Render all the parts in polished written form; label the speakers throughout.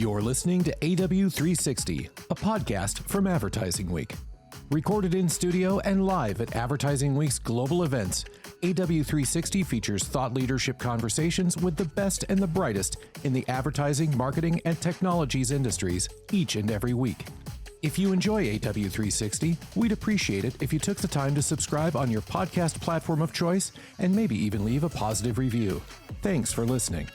Speaker 1: You're listening to AW360, a podcast from Advertising Week. Recorded in studio and live at Advertising Week's global events, AW360 features thought leadership conversations with the best and the brightest in the advertising, marketing, and technologies industries each and every week. If you enjoy AW360, we'd appreciate it if you took the time to subscribe on your podcast platform of choice and maybe even leave a positive review. Thanks for listening.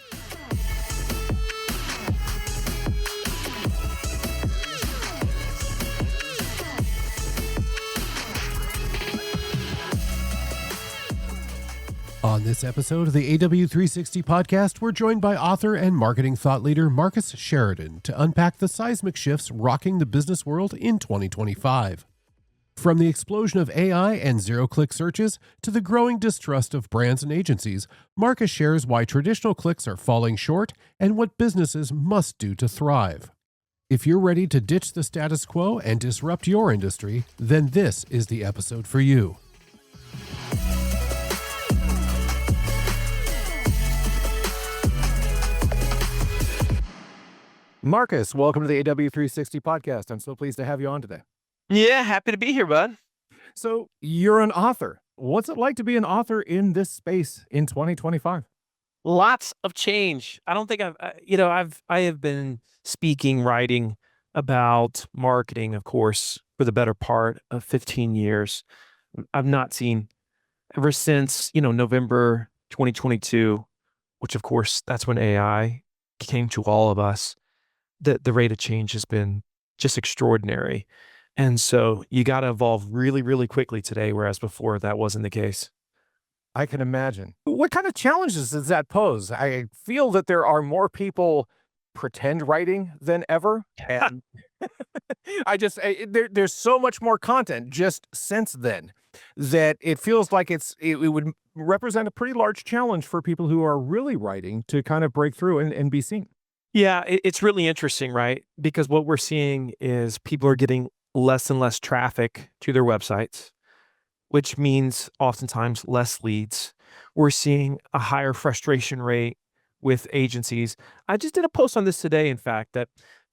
Speaker 1: On this episode of the AW360 podcast, we're joined by author and marketing thought leader Marcus Sheridan to unpack the seismic shifts rocking the business world in 2025. From the explosion of AI and zero-click searches to the growing distrust of brands and agencies, Marcus shares why traditional clicks are falling short and what businesses must do to thrive. If you're ready to ditch the status quo and disrupt your industry, then this is the episode for you. Marcus, welcome to the AW360 podcast. I'm so pleased to have you on today.
Speaker 2: Yeah, happy to be here, bud.
Speaker 1: So you're an author. What's it like to be an author in this space in 2025?
Speaker 2: Lots of change. I don't think I have been speaking, writing about marketing, of course, for the better part of 15 years. I've not seen ever since, November 2022, which of course, that's when AI came to all of us. The rate of change has been just extraordinary. And so you got to evolve really, really quickly today, whereas before that wasn't the case.
Speaker 1: I can imagine. What kind of challenges does that pose? I feel that there are more people pretend writing than ever. And there's so much more content just since then that it feels like it would represent a pretty large challenge for people who are really writing to kind of break through and be seen.
Speaker 2: Yeah, it's really interesting, right? Because what we're seeing is people are getting less and less traffic to their websites, which means oftentimes less leads. We're seeing a higher frustration rate with agencies. I just did a post on this today, in fact, that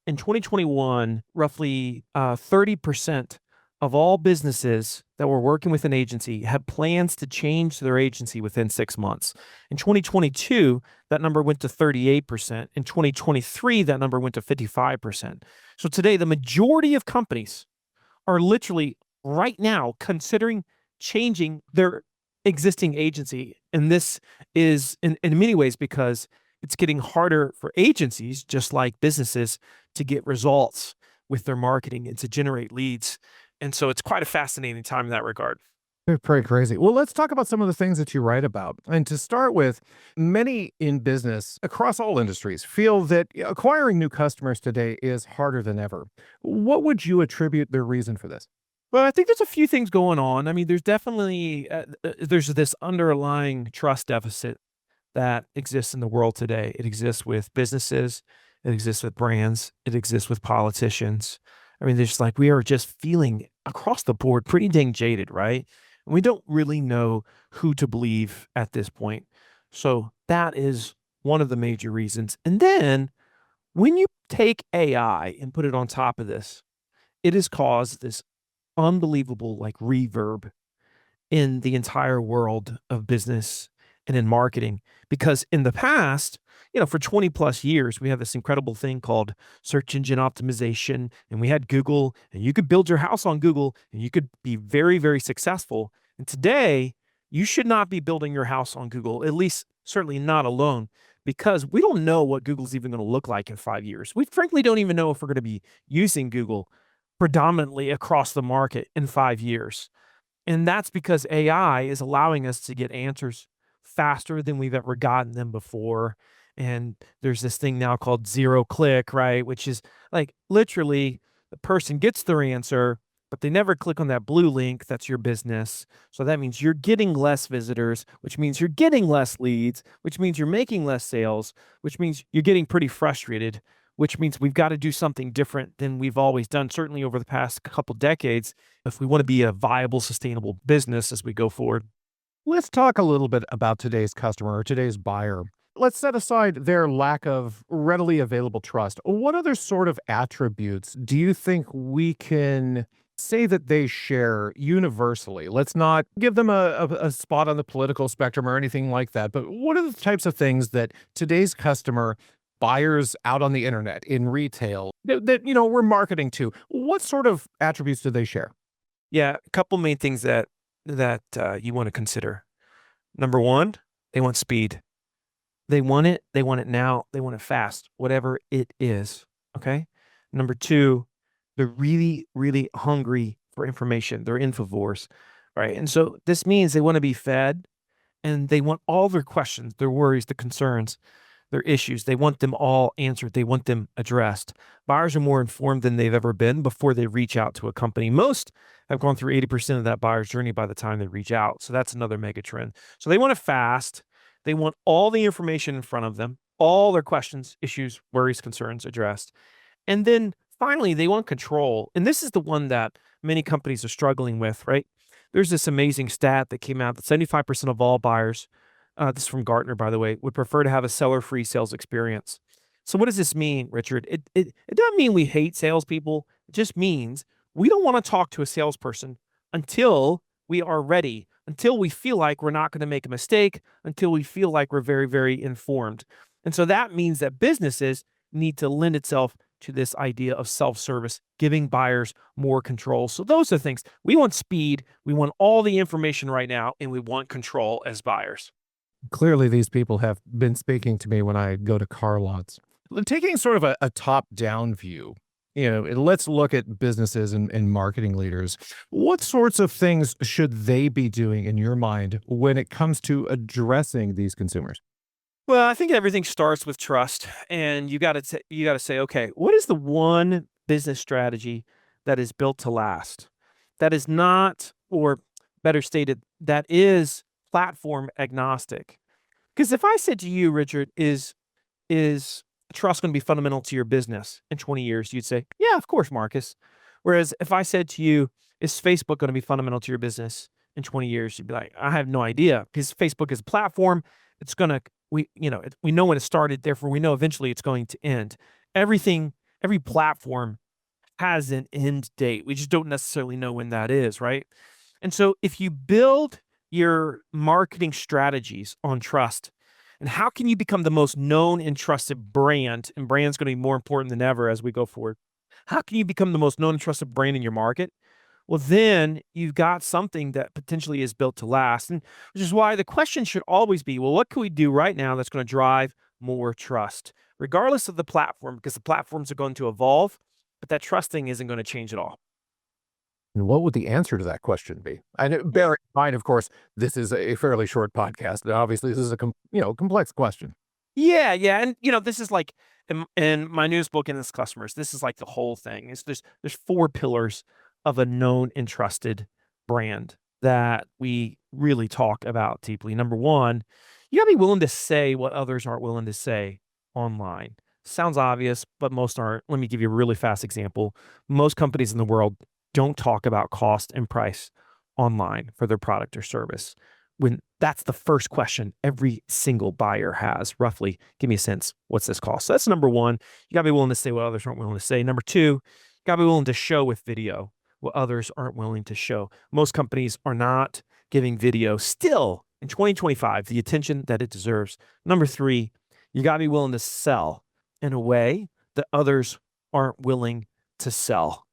Speaker 2: in 2021, roughly 30% of all businesses that were working with an agency had plans to change their agency within 6 months. In 2022, that number went to 38%. In 2023, that number went to 55%. So today, the majority of companies are literally right now considering changing their existing agency. And this is in many ways because it's getting harder for agencies, just like businesses, to get results with their marketing and to generate leads. And so it's quite a fascinating time in that regard.
Speaker 1: They're pretty crazy. Well, let's talk about some of the things that you write about. And to start with, many in business across all industries feel that acquiring new customers today is harder than ever. What would you attribute the reason for this?
Speaker 2: Well, I think there's a few things going on. I mean, there's definitely there's this underlying trust deficit that exists in the world today. It exists with businesses, it exists with brands, it exists with politicians. I mean, there's we are just feeling across the board pretty dang jaded, right? And we don't really know who to believe at this point. So that is one of the major reasons. And then when you take AI and put it on top of this, it has caused this unbelievable reverb in the entire world of business and in marketing. Because in the past, for 20 plus years, we have this incredible thing called search engine optimization, and we had Google, and you could build your house on Google, and you could be very, very successful. And today, you should not be building your house on Google, at least certainly not alone, because we don't know what Google's even going to look like in 5 years. We frankly don't even know if we're going to be using Google predominantly across the market in 5 years. And that's because AI is allowing us to get answers faster than we've ever gotten them before. And there's this thing now called zero click, right? Which is literally the person gets their answer, but they never click on that blue link. That's your business. So that means you're getting less visitors, which means you're getting less leads, which means you're making less sales, which means you're getting pretty frustrated, which means we've got to do something different than we've always done, certainly over the past couple decades, if we want to be a viable, sustainable business as we go forward.
Speaker 1: Let's talk a little bit about today's customer or today's buyer. Let's set aside their lack of readily available trust. What other sort of attributes do you think we can say that they share universally? Let's not give them a spot on the political spectrum or anything like that, but what are the types of things that today's customer, buyers out on the internet, in retail, that we're marketing to, what sort of attributes do they share?
Speaker 2: Yeah, a couple main things that you want to consider. Number one, they want speed. They want it. They want it now. They want it fast, whatever it is. Okay. Number two, they're really, really hungry for information. They're infovores, right? And so this means they want to be fed and they want all their questions, their worries, the concerns, their issues. They want them all answered. They want them addressed. Buyers are more informed than they've ever been before they reach out to a company. Most have gone through 80% of that buyer's journey by the time they reach out. So that's another mega trend. So they want it fast. They want all the information in front of them, all their questions, issues, worries, concerns addressed. And then finally, they want control. And this is the one that many companies are struggling with, right? There's this amazing stat that came out that 75% of all buyers, this is from Gartner, by the way, would prefer to have a seller-free sales experience. So what does this mean, Richard? It doesn't mean we hate salespeople. It just means we don't want to talk to a salesperson until we are ready, until we feel like we're not going to make a mistake, until we feel like we're very, very informed. And so that means that businesses need to lend itself to this idea of self-service, giving buyers more control. So those are things. We want speed, we want all the information right now, and we want control as buyers.
Speaker 1: Clearly, these people have been speaking to me when I go to car lots. Taking sort of a top-down view, let's look at businesses and marketing leaders. What sorts of things should they be doing in your mind when it comes to addressing these consumers?
Speaker 2: Well, I think everything starts with trust, and you got to say, okay, what is the one business strategy that is built to last? That is not, or better stated, that is platform agnostic. Because if I said to you, Richard, is trust going to be fundamental to your business in 20 years? You'd say, yeah, of course, Marcus. Whereas if I said to you, is Facebook going to be fundamental to your business in 20 years? You'd be like, I have no idea, because Facebook is a platform. It's going to, we know when it started, therefore we know eventually it's going to end. Every platform has an end date. We just don't necessarily know when that is, right? And so if you build your marketing strategies on trust, and how can you become the most known and trusted brand? And brand's going to be more important than ever as we go forward. How can you become the most known and trusted brand in your market? Well, then you've got something that potentially is built to last. And which is why the question should always be, well, what can we do right now that's going to drive more trust, regardless of the platform, because the platforms are going to evolve, but that trust thing isn't going to change at all.
Speaker 1: And what would the answer to that question be? And bear in mind, of course, this is a fairly short podcast. And obviously, this is a complex question.
Speaker 2: Yeah, yeah, and this is like in my news book and its customers. This is like the whole thing. There's four pillars of a known and trusted brand that we really talk about deeply. Number one, you gotta be willing to say what others aren't willing to say online. Sounds obvious, but most aren't. Let me give you a really fast example. Most companies in the world don't talk about cost and price online for their product or service. When that's the first question every single buyer has, roughly, give me a sense, what's this cost? So that's number one. You gotta be willing to say what others aren't willing to say. Number two, you gotta be willing to show with video what others aren't willing to show. Most companies are not giving video still in 2025 the attention that it deserves. Number three, you gotta be willing to sell in a way that others aren't willing to sell.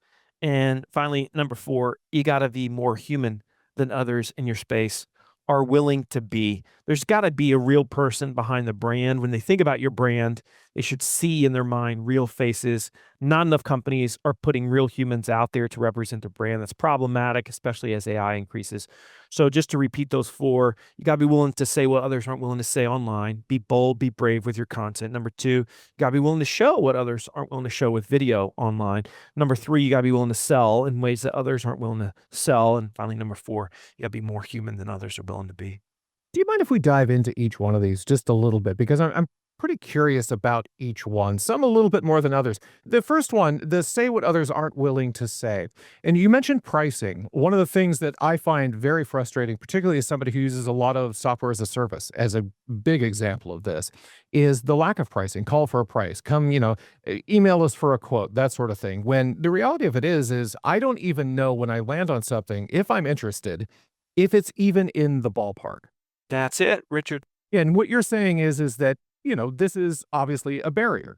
Speaker 2: And finally, number four, you gotta be more human than others in your space are willing to be. There's got to be a real person behind the brand. When they think about your brand, they should see in their mind real faces. Not enough companies are putting real humans out there to represent their brand. That's problematic, especially as AI increases. So just to repeat those four, you got to be willing to say what others aren't willing to say online. Be bold, be brave with your content. Number two, you got to be willing to show what others aren't willing to show with video online. Number three, you got to be willing to sell in ways that others aren't willing to sell. And finally, number four, you got to be more human than others are willing to be.
Speaker 1: Do you mind if we dive into each one of these just a little bit? Because I'm
Speaker 3: pretty curious about each one, some a little bit more than others. The first one, the say what others aren't willing to say. And you mentioned pricing. One of the things that I find very frustrating, particularly as somebody who uses a lot of software as a service, as a big example of this, is the lack of pricing. Call for a price. Come, email us for a quote, that sort of thing. When the reality of it is I don't even know when I land on something, if I'm interested, if it's even in the ballpark.
Speaker 2: That's it, Richard.
Speaker 3: Yeah, and what you're saying is that, this is obviously a barrier.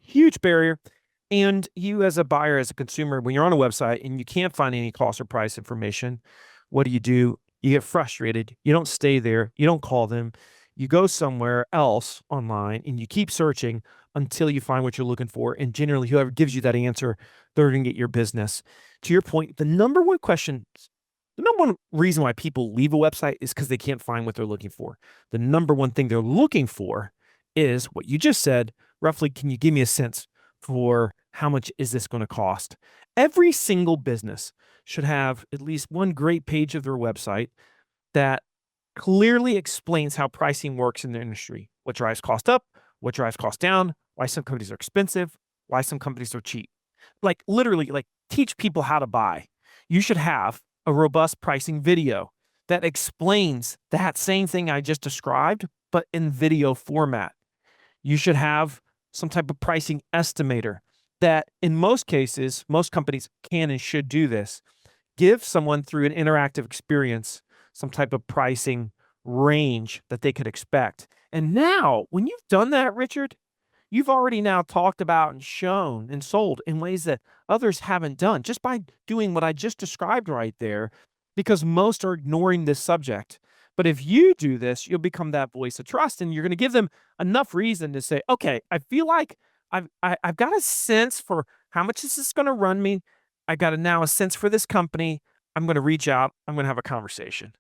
Speaker 2: Huge barrier. And you as a buyer, as a consumer, when you're on a website and you can't find any cost or price information, what do? You get frustrated. You don't stay there. You don't call them. You go somewhere else online and you keep searching until you find what you're looking for. And generally, whoever gives you that answer, they're going to get your business. To your point, the number one reason why people leave a website is because they can't find what they're looking for. The number one thing they're looking for is what you just said. Roughly, can you give me a sense for how much is this going to cost? Every single business should have at least one great page of their website that clearly explains how pricing works in the industry, what drives cost up, what drives cost down, why some companies are expensive, why some companies are cheap. Like literally, like teach people how to buy. You should have a robust pricing video that explains that same thing I just described, but in video format. You should have some type of pricing estimator that in most cases, most companies can and should do this. Give someone through an interactive experience some type of pricing range that they could expect. And now, when you've done that, Richard, you've already now talked about and shown and sold in ways that others haven't done just by doing what I just described right there, because most are ignoring this subject. But if you do this, you'll become that voice of trust and you're going to give them enough reason to say, okay, I feel like I've got a sense for how much this is going to run me. I got now a sense for this company. I'm going to reach out. I'm going to have a conversation.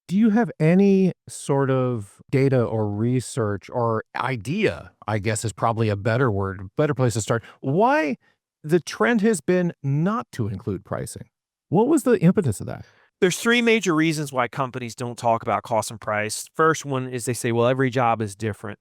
Speaker 3: Do you have any sort of data or research or idea, I guess is probably a better word, better place to start, why the trend has been not to include pricing? What was the impetus of that?
Speaker 2: There's three major reasons why companies don't talk about cost and price. First one is they say, well, every job is different.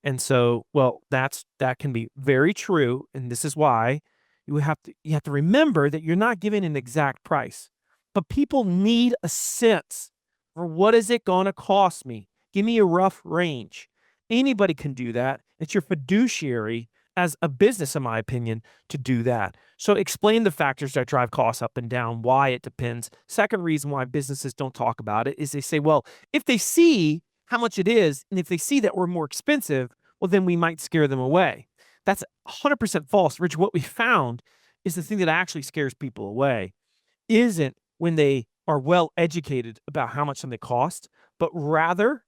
Speaker 2: And so, well, that can be very true. And this is why you have to remember that you're not giving an exact price, but people need a sense for what is it going to cost me? Give me a rough range. Anybody can do that. It's your fiduciary as a business, in my opinion, to do that. So explain the factors that drive costs up and down, why it depends. Second reason why businesses don't talk about it is they say, well, if they see how much it is, and if they see that we're more expensive, well, then we might scare them away. That's 100% false. Rich, what we found is the thing that actually scares people away isn't when they are well educated about how much something costs, but rather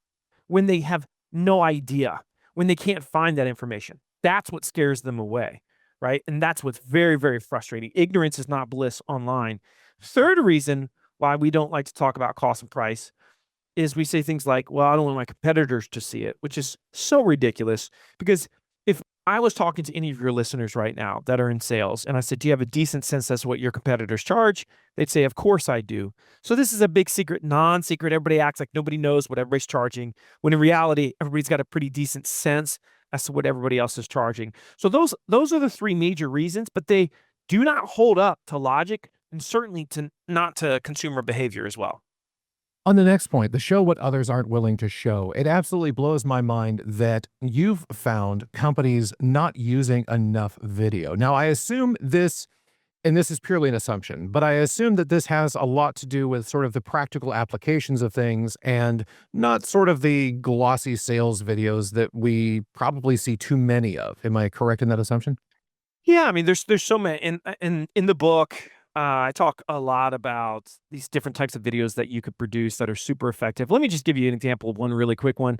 Speaker 2: when they have no idea, when they can't find that information. That's what scares them away, right? And that's what's very, very frustrating. Ignorance is not bliss online. Third reason why we don't like to talk about cost and price is we say things like, well, I don't want my competitors to see it, which is so ridiculous. Because if I was talking to any of your listeners right now that are in sales and I said, do you have a decent sense as to what your competitors charge? They'd say, of course I do. So this is a big secret, non-secret. Everybody acts like nobody knows what everybody's charging, when in reality, everybody's got a pretty decent sense as to what everybody else is charging. So those are the three major reasons, but they do not hold up to logic and certainly not to consumer behavior as well.
Speaker 3: On the next point, the show what others aren't willing to show, it absolutely blows my mind that you've found companies not using enough video. Now, I assume this, and this is purely an assumption, but I assume that this has a lot to do with sort of the practical applications of things and not sort of the glossy sales videos that we probably see too many of. Am I correct in that assumption?
Speaker 2: Yeah, I mean, there's so many in the book. I talk a lot about these different types of videos that you could produce that are super effective. Let me just give you an example of one really quick one.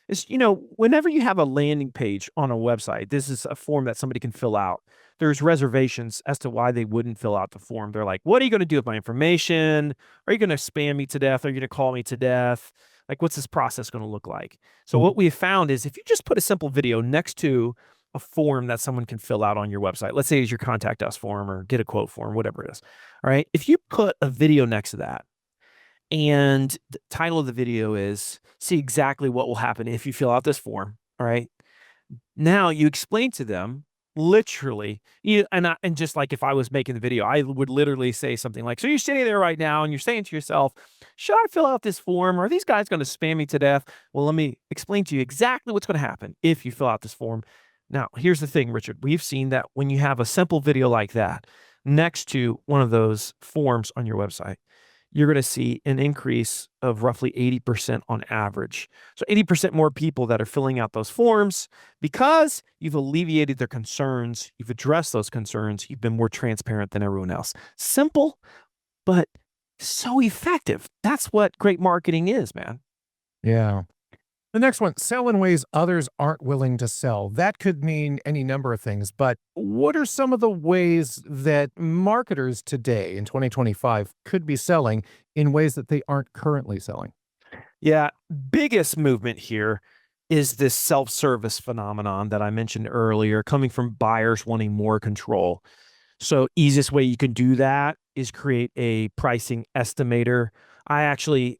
Speaker 2: Is, whenever you have a landing page on a website, this is a form that somebody can fill out. There's reservations as to why they wouldn't fill out the form. They're like, what are you going to do with my information? Are you going to spam me to death? Are you going to call me to death? Like, what's this process going to look like? So what we have found is if you just put a simple video next to a form that someone can fill out on your website, let's say it's your contact us form or get a quote form, whatever it is. All right. If you put a video next to that, and the title of the video is see exactly what will happen if you fill out this form. All right. Now you explain to them literally, and just like if I was making the video, I would literally say something like, so you're sitting there right now and you're saying to yourself, should I fill out this form? Are these guys going to spam me to death? Well, let me explain to you exactly what's going to happen if you fill out this form. Now, here's the thing, Richard. We've seen that when you have a simple video like that next to one of those forms on your website, you're going to see an increase of roughly 80% on average. So 80% more people that are filling out those forms because you've alleviated their concerns, you've addressed those concerns, you've been more transparent than everyone else. Simple, but so effective. That's what great marketing is, man.
Speaker 3: Yeah. The next one, sell in ways others aren't willing to sell. That could mean any number of things, but what are some of the ways that marketers today in 2025 could be selling in ways that they aren't currently selling?
Speaker 2: Yeah, biggest movement here is this self-service phenomenon that I mentioned earlier, coming from buyers wanting more control. So easiest way you can do that is create a pricing estimator. I actually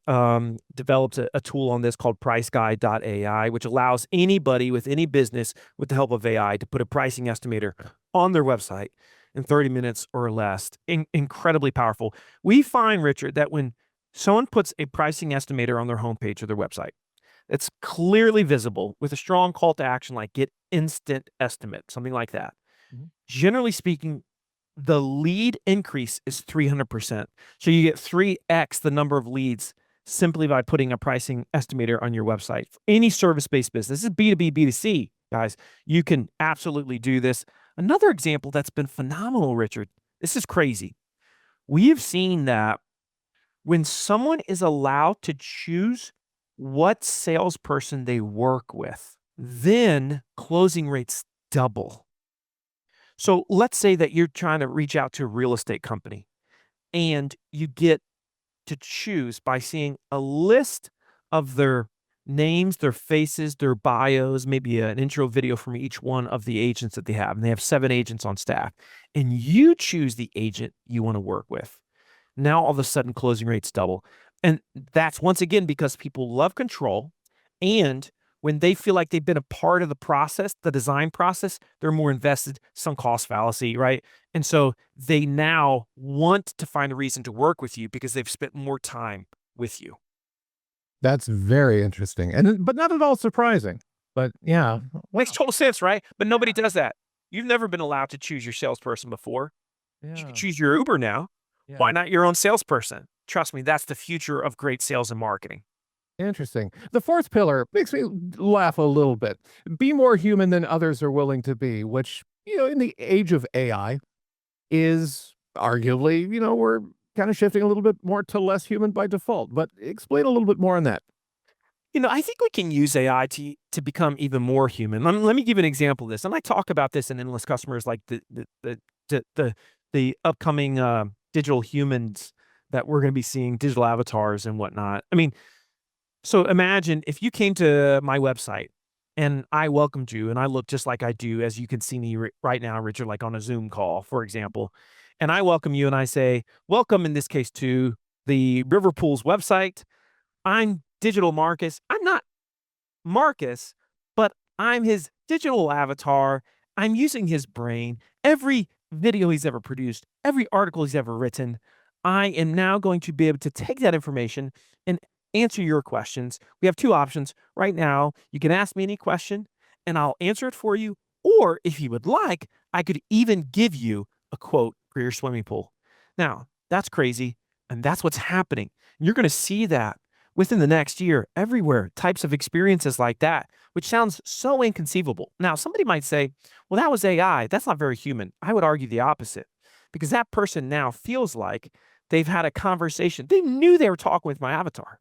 Speaker 2: developed a tool on this called priceguide.ai, which allows anybody with any business with the help of AI to put a pricing estimator on their website in 30 minutes or less. Incredibly powerful. We find, Richard, that when someone puts a pricing estimator on their homepage or their website, it's clearly visible with a strong call to action like get instant estimate, something like that.
Speaker 3: Mhm.
Speaker 2: Generally speaking, the lead increase is 300%. So you get 3x the number of leads simply by putting a pricing estimator on your website. For any service-based business, this is B2B, B2C, guys. You can absolutely do this. Another example that's been phenomenal, Richard, this is crazy. We've seen that when someone is allowed to choose what salesperson they work with, then closing rates double. So let's say that you're trying to reach out to a real estate company and you get to choose by seeing a list of their names, their faces, their bios, maybe an intro video from each one of the agents that they have. And they have 7 agents on staff. And you choose the agent you want to work with. Now all of a sudden closing rates double. And that's once again because people love control, and when they feel like they've been a part of the process, the design process, they're more invested, sunk cost fallacy, right? And so they now want to find a reason to work with you because they've spent more time with you.
Speaker 3: That's very interesting, but not at all surprising. But yeah,
Speaker 2: Makes total sense, right? But nobody does that. You've never been allowed to choose your salesperson before. You can
Speaker 3: yeah,
Speaker 2: choose your Uber now. Why
Speaker 3: yeah.
Speaker 2: not your own salesperson? Trust me, that's the future of great sales and marketing.
Speaker 3: Interesting. The fourth pillar makes me laugh a little bit. Be more human than others are willing to be, which, in the age of AI is arguably, we're kind of shifting a little bit more to less human by default. But explain a little bit more on that.
Speaker 2: I think we can use AI to become even more human. Let me give you an example of this, and I talk about this in Endless Customers, like the upcoming digital humans that we're going to be seeing, digital avatars and whatnot. I mean, so imagine if you came to my website and I welcomed you and I look just like I do, as you can see me right now, Richard, like on a Zoom call, for example, and I welcome you and I say, welcome in this case to the River Pools website. I'm Digital Marcus. I'm not Marcus, but I'm his digital avatar. I'm using his brain. Every video he's ever produced, every article he's ever written, I am now going to be able to take that information and answer your questions. We have 2 options. Right now, you can ask me any question and I'll answer it for you. Or if you would like, I could even give you a quote for your swimming pool. Now, that's crazy. And that's what's happening. You're going to see that within the next year everywhere, types of experiences like that, which sounds so inconceivable. Now, somebody might say, well, that was AI. That's not very human. I would argue the opposite, because that person now feels like they've had a conversation. They knew they were talking with my avatar,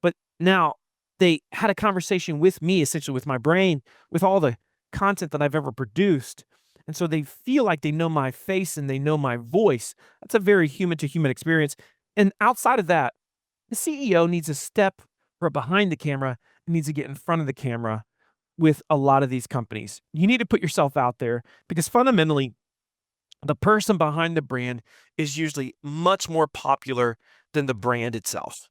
Speaker 2: but now they had a conversation with me, essentially with my brain, with all the content that I've ever produced. And so they feel like they know my face and they know my voice. That's a very human to human experience. And outside of that, the CEO needs to step from behind the camera and needs to get in front of the camera with a lot of these companies. You need to put yourself out there because fundamentally, the person behind the brand is usually much more popular than the brand itself.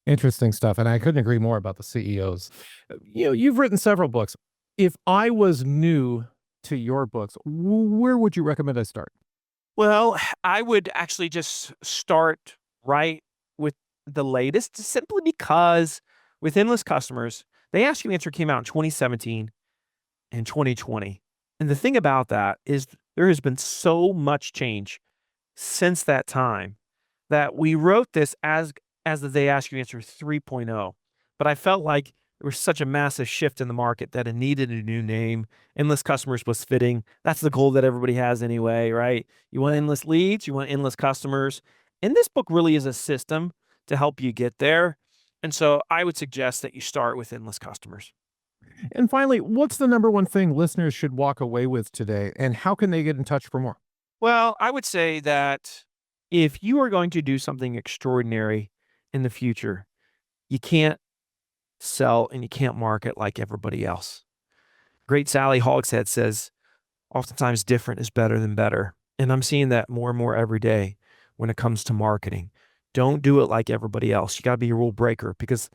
Speaker 3: Interesting stuff. And I couldn't agree more about the CEOs. You've written several books. If I was new to your books, where would you recommend I start?
Speaker 2: Well, I would actually just start right with the latest simply because with Endless Customers, the Ask You Answer came out in 2017 and 2020. And the thing about that is there has been so much change since that time that we wrote this as the They Ask You Answer 3.0. But I felt like there was such a massive shift in the market that it needed a new name. Endless Customers was fitting. That's the goal that everybody has anyway, right? You want endless leads, you want endless customers. And this book really is a system to help you get there. And so I would suggest that you start with endless customers.
Speaker 3: And finally, what's the number one thing listeners should walk away with today, and how can they get in touch for more?
Speaker 2: Well, I would say that if you are going to do something extraordinary in the future, you can't sell and you can't market like everybody else. Great Sally Hogshead says, oftentimes different is better than better. And I'm seeing that more and more every day when it comes to marketing. Don't do it like everybody else. You got to be a rule breaker because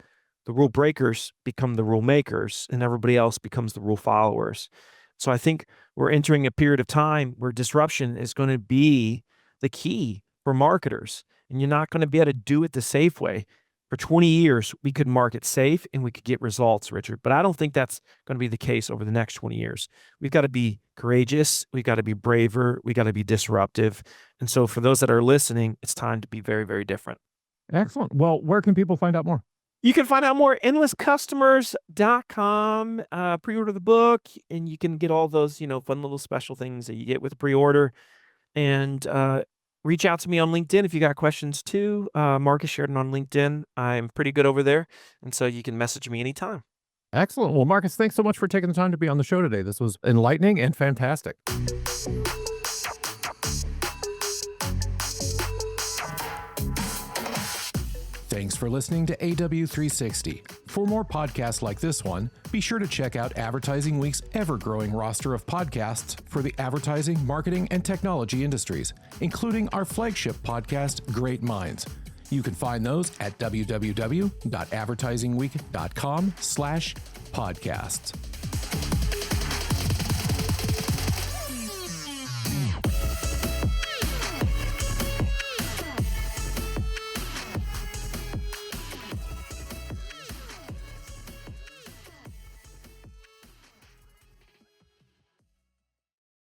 Speaker 2: the rule breakers become the rule makers and everybody else becomes the rule followers. So I think we're entering a period of time where disruption is going to be the key for marketers. And you're not going to be able to do it the safe way. For 20 years, we could market safe and we could get results, Richard. But I don't think that's going to be the case over the next 20 years. We've got to be courageous. We've got to be braver. We got to be disruptive. And so for those that are listening, it's time to be very, very different.
Speaker 3: Excellent. Well, where can people find out more?
Speaker 2: You can find out more at endlesscustomers.com. Pre-order the book, and you can get all those, fun little special things that you get with the pre-order. And reach out to me on LinkedIn if you got questions too. Marcus Sheridan on LinkedIn. I'm pretty good over there, and so you can message me anytime.
Speaker 3: Excellent. Well, Marcus, thanks so much for taking the time to be on the show today. This was enlightening and fantastic.
Speaker 1: Thanks for listening to AW360. For more podcasts like this one, be sure to check out Advertising Week's ever-growing roster of podcasts for the advertising, marketing, and technology industries, including our flagship podcast, Great Minds. You can find those at www.advertisingweek.com/podcasts.